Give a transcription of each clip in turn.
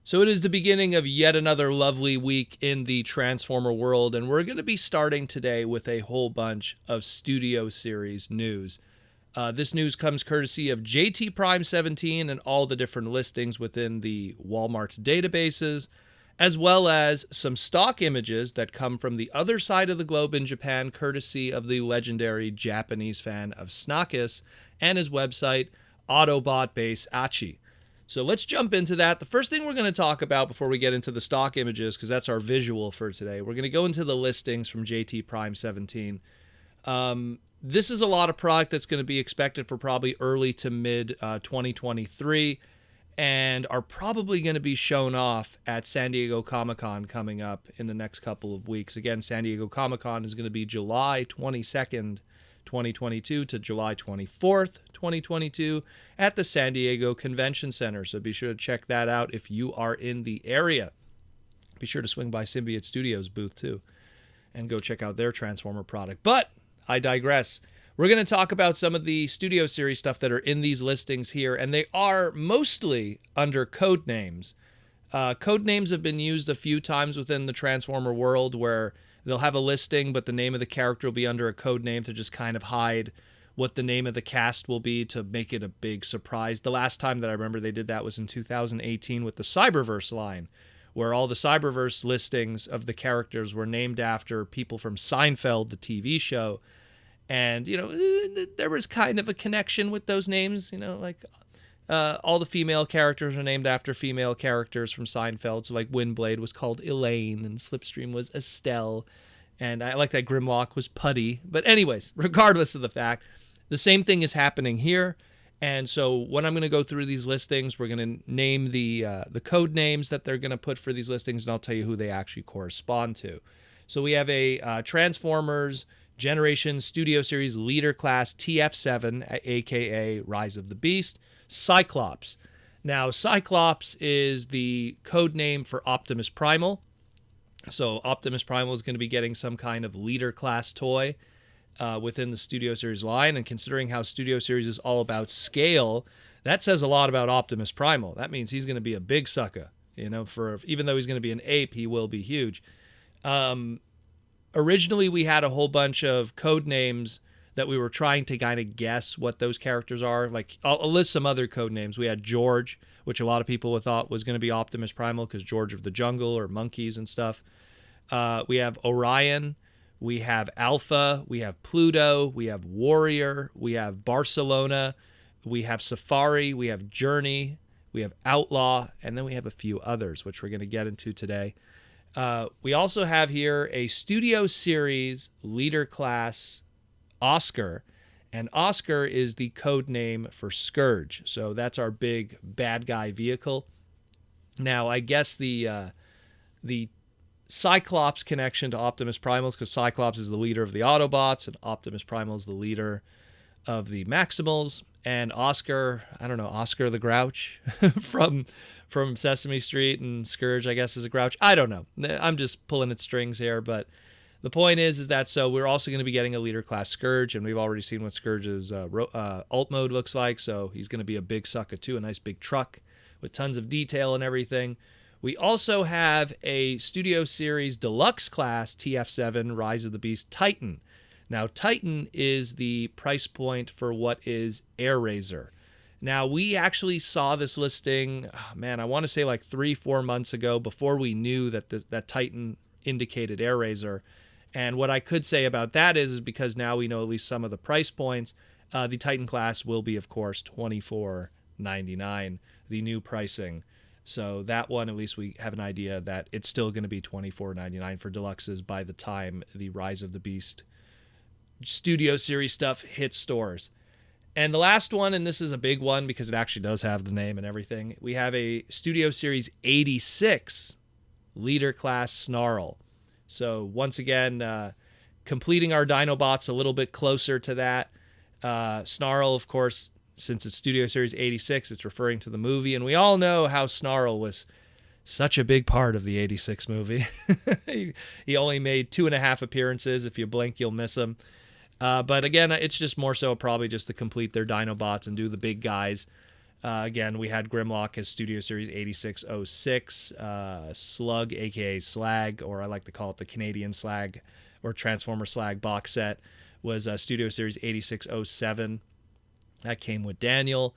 So it is the beginning of yet another lovely week in the Transformer world, and we're going to be starting today with a whole bunch of Studio Series news. This news comes courtesy of JT Prime 17 and all the different listings within the Walmart's databases, as well as some stock images that come from the other side of the globe in Japan, courtesy of the legendary Japanese fan of Snakis and his website, Autobot Base Achi. So let's jump into that. The first thing we're going to talk about before we get into the stock images, because that's our visual for today, we're going to go into the listings from JT Prime 17. This is a lot of product that's going to be expected for probably early to mid 2023 and are probably going to be shown off at San Diego Comic-Con coming up in the next couple of weeks. Again, San Diego Comic-Con is going to be July 22nd, 2022 to July 24th, 2022 at the San Diego Convention Center. So be sure to check that out if you are in the area. Be sure to swing by Symbiote Studios booth too and go check out their Transformer product. But I digress. We're going to talk about some of the Studio Series stuff that are in these listings here, and they are mostly under code names. Code names have been used a few times within the Transformer world where they'll have a listing, but the name of the character will be under a code name to just kind of hide what the name of the cast will be to make it a big surprise. The last time that I remember they did that was in 2018 with the Cyberverse line, where all the Cyberverse listings of the characters were named after people from Seinfeld, the TV show. And, you know, there was kind of a connection with those names, you know, like all the female characters are named after female characters from Seinfeld. So like Windblade was called Elaine and Slipstream was Estelle. And I like that Grimlock was Putty. But anyways, regardless of the fact, the same thing is happening here. And so when I'm going to go through these listings, we're going to name the code names that they're going to put for these listings, and I'll tell you who they actually correspond to. So we have a Transformers Generation Studio Series Leader Class TF7, aka Rise of the Beast, Cyclops. Now, Cyclops is the code name for Optimus Primal. So Optimus Primal is going to be getting some kind of Leader Class toy within the Studio Series line. And considering how Studio Series is all about scale, that says a lot about Optimus Primal. That means he's going to be a big sucker. You know, even though he's going to be an ape, he will be huge. Originally, we had a whole bunch of code names that we were trying to kind of guess what those characters are. Like, I'll list some other code names. We had George, which a lot of people thought was going to be Optimus Primal because George of the Jungle or monkeys and stuff. We have Orion. We have Alpha. We have Pluto. We have Warrior. We have Barcelona. We have Safari. We have Journey. We have Outlaw. And then we have a few others, which we're going to get into today. We also have here a Studio Series Leader Class Oscar, and Oscar is the code name for Scourge. So that's our big bad guy vehicle. Now, I guess the Cyclops connection to Optimus Primal is because Cyclops is the leader of the Autobots, and Optimus Primal is the leader of the Maximals. And Oscar, I don't know, Oscar the Grouch from Sesame Street, and Scourge, I guess, is a Grouch. I don't know. I'm just pulling at strings here, but the point is that so we're also going to be getting a Leader Class Scourge, and we've already seen what Scourge's alt mode looks like, so he's going to be a big sucker too, a nice big truck with tons of detail and everything. We also have a Studio Series Deluxe Class TF7 Rise of the Beast Titan. Now, Titan is the price point for what is Airazor. Now, we actually saw this listing, I want to say like 3-4 months ago before we knew that that Titan indicated Airazor. And what I could say about that is because now we know at least some of the price points, the Titan class will be, of course, $24.99, the new pricing. So that one, at least we have an idea that it's still going to be $24.99 for deluxes by the time the Rise of the Beast Studio Series stuff hits stores. And the last one, and this is a big one because it actually does have the name and everything, we have a Studio Series 86 Leader Class Snarl. So once again, completing our Dinobots a little bit closer to that. Snarl, of course, since it's Studio Series 86, it's referring to the movie, and we all know how Snarl was such a big part of the 86 movie. He only made 2.5 appearances. If you blink, you'll miss him. But again, it's just more so probably just to complete their Dinobots and do the big guys. Again, we had Grimlock as Studio Series 8606, Slug, aka Slag, or I like to call it the Canadian Slag or Transformer Slag box set, was Studio Series 8607. That came with Daniel.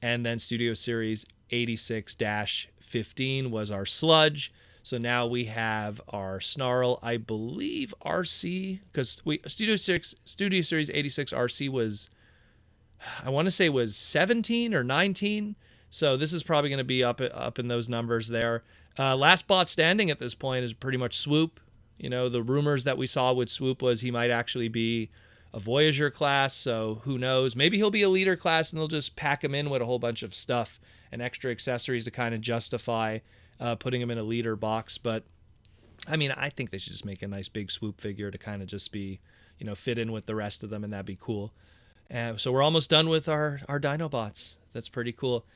And then Studio Series 86-15 was our Sludge. So now we have our Snarl, I believe RC, because Studio Series 86 RC was, I want to say was 17 or 19. So this is probably going to be up in those numbers there. Last bot standing at this point is pretty much Swoop. You know, the rumors that we saw with Swoop was he might actually be a Voyager class, so who knows? Maybe he'll be a leader class and they'll just pack him in with a whole bunch of stuff and extra accessories to kind of justify putting him in a leader box. But I mean, I think they should just make a nice big Swoop figure to kind of just be, you know, fit in with the rest of them, and that'd be cool. So we're almost done with our Dinobots. That's pretty cool.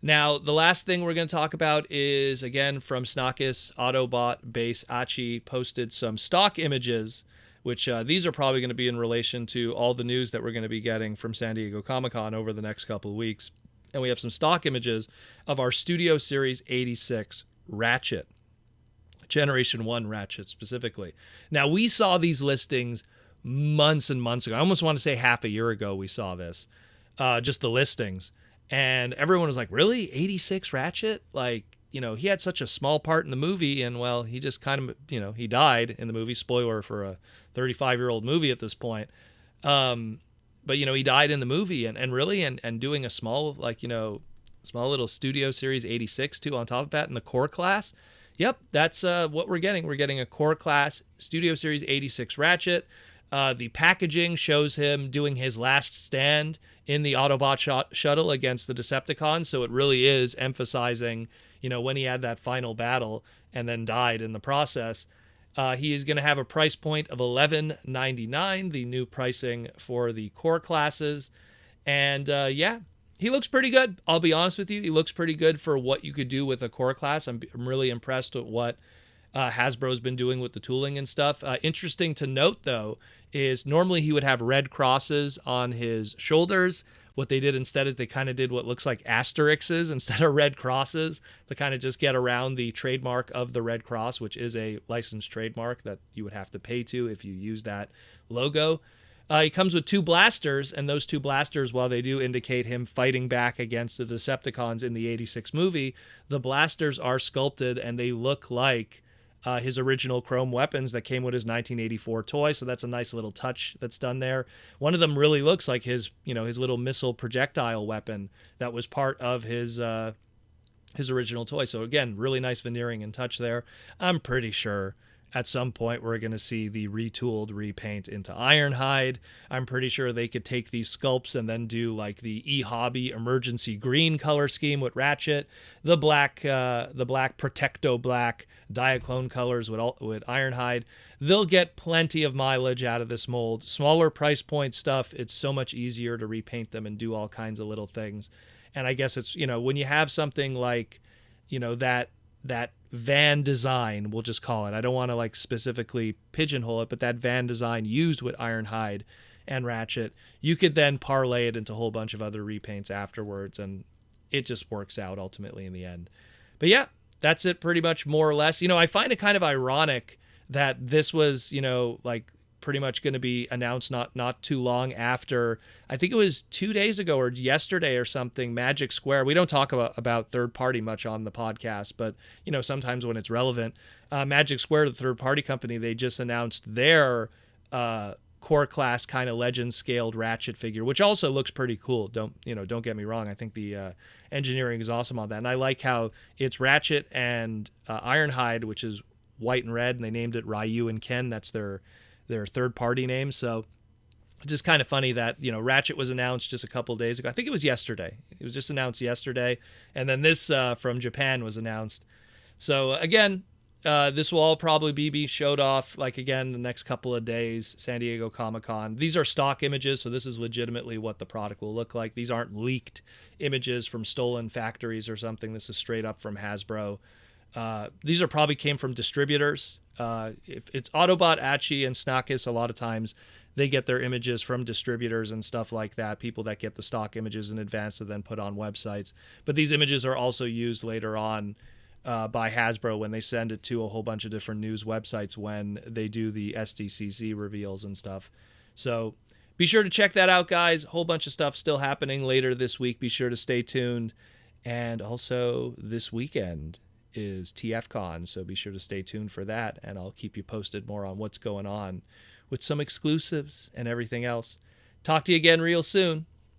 Now, the last thing we're going to talk about is, again, from Snakis, Autobot Base Achi posted some stock images, which these are probably going to be in relation to all the news that we're going to be getting from San Diego Comic-Con over the next couple of weeks. And we have some stock images of our Studio Series 86 Ratchet, Generation 1 Ratchet specifically. Now, we saw these listings months and months ago. I almost want to say half a year ago we saw this, just the listings. And everyone was like, really? 86 Ratchet? Like, you know, he had such a small part in the movie, and, well, he just kind of, you know, he died in the movie. Spoiler for a 35-year-old movie at this point. But, you know, he died in the movie, and really, and doing a small, like, you know, small little Studio Series 86, too, on top of that in the Core Class. Yep, that's what we're getting. We're getting a Core Class Studio Series 86 Ratchet. The packaging shows him doing his last stand in the Autobot shuttle against the Decepticons, so it really is emphasizing, you know, when he had that final battle and then died in the process. He is going to have a price point of $11.99, the new pricing for the core classes. And yeah, he looks pretty good. I'll be honest with you. He looks pretty good for what you could do with a core class. I'm really impressed with what Hasbro's been doing with the tooling and stuff. Interesting to note, though, is normally he would have red crosses on his shoulders. What they did instead is they kind of did what looks like asterisks instead of red crosses to kind of just get around the trademark of the Red Cross, which is a licensed trademark that you would have to pay to if you use that logo. He comes with two blasters, and those two blasters, while they do indicate him fighting back against the Decepticons in the 86 movie, the blasters are sculpted and they look like his original chrome weapons that came with his 1984 toy. So that's a nice little touch that's done there. One of them really looks like his, you know, his little missile projectile weapon that was part of his original toy. So again, really nice veneering and touch there. I'm pretty sure at some point we're going to see the retooled repaint into Ironhide. I'm pretty sure they could take these sculpts and then do like the E-Hobby emergency green color scheme with Ratchet, the black Protecto black Diaclone colors with Ironhide. They'll get plenty of mileage out of this mold. Smaller price point stuff, it's so much easier to repaint them and do all kinds of little things. And I guess it's, you know, when you have something like, you know, that van design, we'll just call it. I don't want to like specifically pigeonhole it, but that van design used with Ironhide and Ratchet, you could then parlay it into a whole bunch of other repaints afterwards, and it just works out ultimately in the end. But yeah, that's it pretty much more or less. You know, I find it kind of ironic that this was, you know, like pretty much going to be announced not too long after, I think it was 2 days ago or yesterday or something, Magic Square. We don't talk about third party much on the podcast, but you know, sometimes when it's relevant, Magic Square, the third party company, they just announced their core class kind of legend scaled Ratchet figure, which also looks pretty cool. Don't get me wrong. I think the engineering is awesome on that. And I like how it's Ratchet and Ironhide, which is white and red, and they named it Ryu and Ken. That's their third-party names. So it's just kind of funny that, you know, Ratchet was announced just a couple days ago. I think it was yesterday. It was just announced yesterday. And then this from Japan was announced. So again, this will all probably be showed off, like, again, the next couple of days, San Diego Comic-Con. These are stock images, so this is legitimately what the product will look like. These aren't leaked images from stolen factories or something. This is straight up from Hasbro. These are probably came from distributors. If it's Autobot, Achi, and Snakis, a lot of times they get their images from distributors and stuff like that, people that get the stock images in advance to then put on websites. But these images are also used later on by Hasbro when they send it to a whole bunch of different news websites when they do the SDCC reveals and stuff. So be sure to check that out, guys. A whole bunch of stuff still happening later this week. Be sure to stay tuned. And also this weekend is TFCon, so be sure to stay tuned for that, and I'll keep you posted more on what's going on with some exclusives and everything else. Talk to you again real soon.